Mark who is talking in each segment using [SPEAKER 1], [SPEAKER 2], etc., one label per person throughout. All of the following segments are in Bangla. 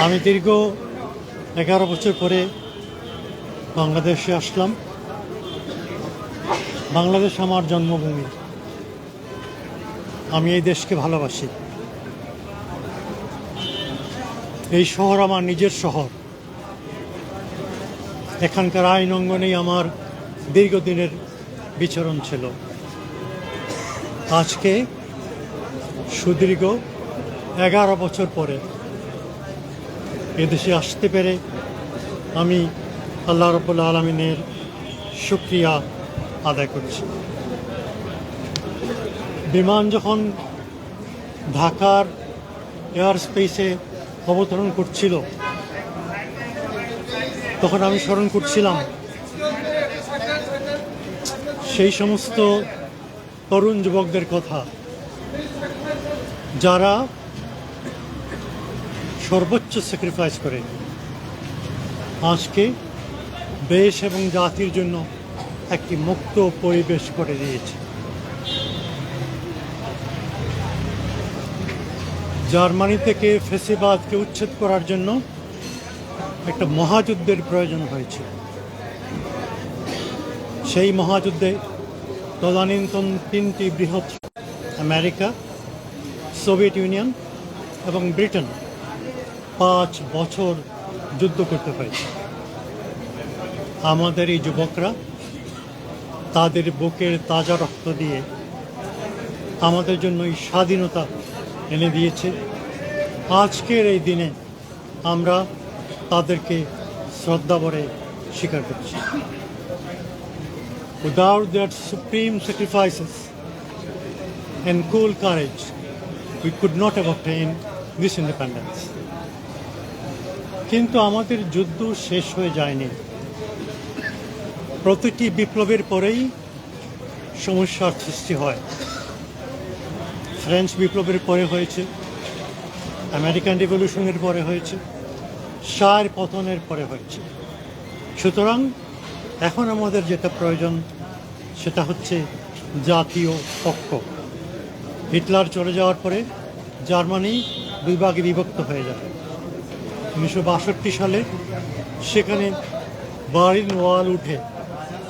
[SPEAKER 1] আমি দীর্ঘ 11 বছর পরে বাংলাদেশে আসলাম। বাংলাদেশ আমার জন্মভূমি। আমি এই দেশকে ভালোবাসি। এই শহর আমার নিজের শহর। এখানকার আইন অঙ্গনেই আমার দীর্ঘদিনের বিচরণ ছিল। আজকে সুদীর্ঘ 11 বছর পরে এদেশে আসতে পেরে আমি আল্লাহ রাব্বুল আলামিনের শুকরিয়া আদায় করছি। বিমান যখন ঢাকার এয়ার স্পেসে অবতরণ করছিল তখন আমি স্মরণ করছিলাম সেই সমস্ত তরুণ যুবকদের কথা যারা সর্বোচ্চ স্যাক্রিফাইস করে আজকে দেশ এবং জাতির জন্য একটি মুক্ত পরিবেশ করে দিয়েছে। জার্মানি থেকে ফ্যাসিবাদকে উচ্ছেদ করার জন্য একটা মহাযুদ্ধের প্রয়োজন হয়েছিল। সেই মহাযুদ্ধে তদানীন্তন 3টি বৃহৎ আমেরিকা, সোভিয়েত ইউনিয়ন এবং ব্রিটেন 5 বছর যুদ্ধ করতে হয়েছে। আমাদের এই যুবকরা তাদের বুকের তাজা রক্ত দিয়ে আমাদের জন্য এই স্বাধীনতা এনে দিয়েছে। আজকের এই দিনে আমরা তাদেরকে শ্রদ্ধা ভরে স্বীকার করছি। Without their supreme sacrifices and cool courage, we could not have obtained this independence. কিন্তু আমাদের যুদ্ধ শেষ হয়ে যায়নি। প্রতিটি বিপ্লবের পরেই সমস্যার সৃষ্টি হয়। ফ্রেঞ্চ বিপ্লবের পরে হয়েছে, আমেরিকান রিভলিউশনের পরে হয়েছে, শাহের পতনের পরে হয়েছে। সুতরাং এখন আমাদের যেটা প্রয়োজন সেটা হচ্ছে জাতীয় ঐক্য। হিটলার চলে যাওয়ার পরে জার্মানি 2 ভাগে বিভক্ত হয়ে যায়। 1962 সালে সেখানে বার্লিন ওয়াল উঠে,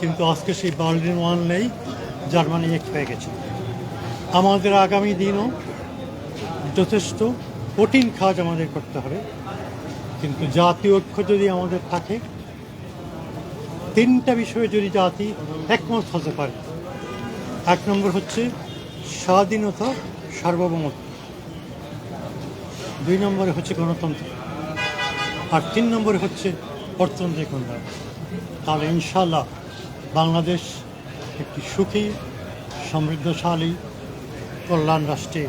[SPEAKER 1] কিন্তু আজকে সেই বার্লিন ওয়াল নেই, জার্মানি এক হয়ে গেছে। আমাদের আগামী দিনও যথেষ্ট কঠিন কাজ আমাদের করতে হবে, কিন্তু জাতীয় ঐক্য যদি আমাদের থাকে, 3টা বিষয়ে যদি জাতি একমত হতে পারে। 1 নম্বর হচ্ছে স্বাধীনতা, সার্বভৌমত্ব। 2 নম্বরে হচ্ছে গণতন্ত্র, আর 3 নম্বরে হচ্ছে অর্থনৈতিক উন্নয়ন। তাহলে ইনশাল্লাহ বাংলাদেশ একটি সুখী, সমৃদ্ধশালী, কল্যাণ রাষ্ট্রে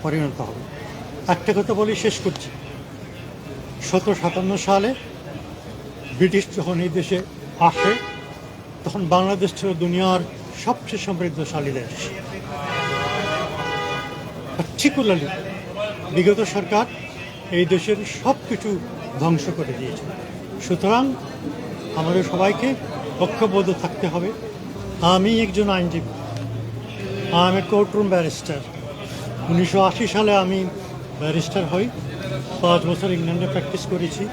[SPEAKER 1] পরিণত হবে। একটা কথা বলি, শেষ করছি। 1757 সালে ব্রিটিশ যখন এই দেশে আসে তখন বাংলাদেশ ছিল দুনিয়ার সবচেয়ে সমৃদ্ধশালী দেশ। পার্টিকুলারলি বিগত সরকার এই দেশের সব কিছু ধ্বংস করে দিয়েছে। সুতরাং আমাদের সবাইকে ঐক্যবদ্ধ থাকতে হবে। আমি একজন আইনজীবী, I M A courtroom barrister. 1980 সালে আমি ব্যারিস্টার হই। 5 বছর ইংল্যান্ডে প্র্যাকটিস করেছি,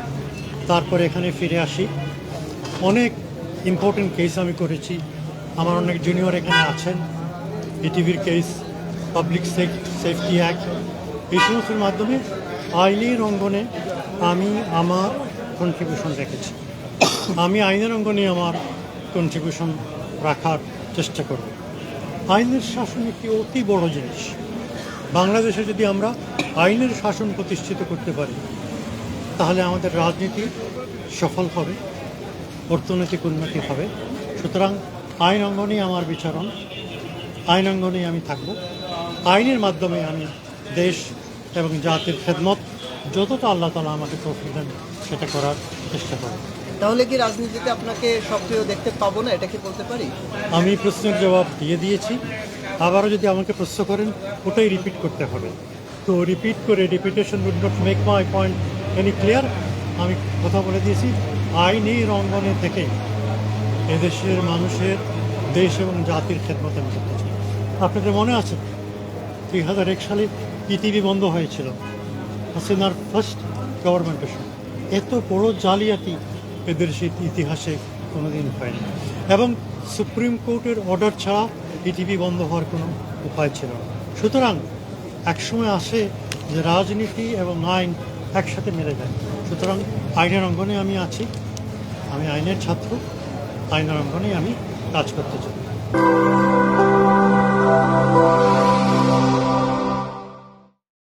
[SPEAKER 1] তারপরে এখানে ফিরে আসি। অনেক ইম্পর্টেন্ট কেস আমি করেছি। আমার অনেক জুনিয়র এখানে আছেন। ইটিভির কেস, পাবলিক সেফটি অ্যাক্ট, এই সমস্তের মাধ্যমে আইনের অঙ্গনে আমি আমার কন্ট্রিবিউশন রেখেছি। আমি আইনের অঙ্গনে আমার কন্ট্রিবিউশন রাখার চেষ্টা করব। আইনের শাসন একটি অতি বড় জিনিস। বাংলাদেশে যদি আমরা আইনের শাসন প্রতিষ্ঠিত করতে পারি তাহলে আমাদের রাজনীতি সফল হবে, অর্থনৈতিক উন্নতি হবে। সুতরাং আইন অঙ্গনেই আমার বিচরণ, আইন অঙ্গনেই আমি থাকব। আইনের মাধ্যমে আমি দেশ এবং জাতির খেদমত যতটা আল্লাহ তাআলা আমাকে তৌফিক দেন সেটা করার চেষ্টা করব।
[SPEAKER 2] তাহলে কি রাজনীতিতে আপনাকে সক্রিয় দেখতে পাবো না, এটা কি বলতে পারি?
[SPEAKER 1] আমি প্রশ্নের জবাব দিয়ে দিয়েছি। আবারও যদি আমাকে প্রশ্ন করেন ওটাই রিপিট করতে হবে। তো রিপিট করে repetition would not make my point any clear. আমি কথা বলে দিয়েছি, আইনের অঙ্গনে থেকে এদেশের মানুষের, দেশ এবং জাতির খেদমত আমি করতে চাই। আপনাদের মনে আছে 2001 সালে ইটিভি বন্ধ হয়েছিল। হাসিনার ফার্স্ট গভর্নমেন্টের সঙ্গে। এত বড় জালিয়াতি এদের ইতিহাসে কোনোদিন হয়নি, এবং সুপ্রিম কোর্টের অর্ডার ছাড়া ইটিভি বন্ধ হওয়ার কোনো উপায় ছিল না। সুতরাং একসময় আসে যে রাজনীতি এবং আইন একসাথে মেলে যায়। সুতরাং আইনের অঙ্গনে আমি আছি, আমি আইনের ছাত্র, আইনের অঙ্গনে আমি কাজ করতে চাই।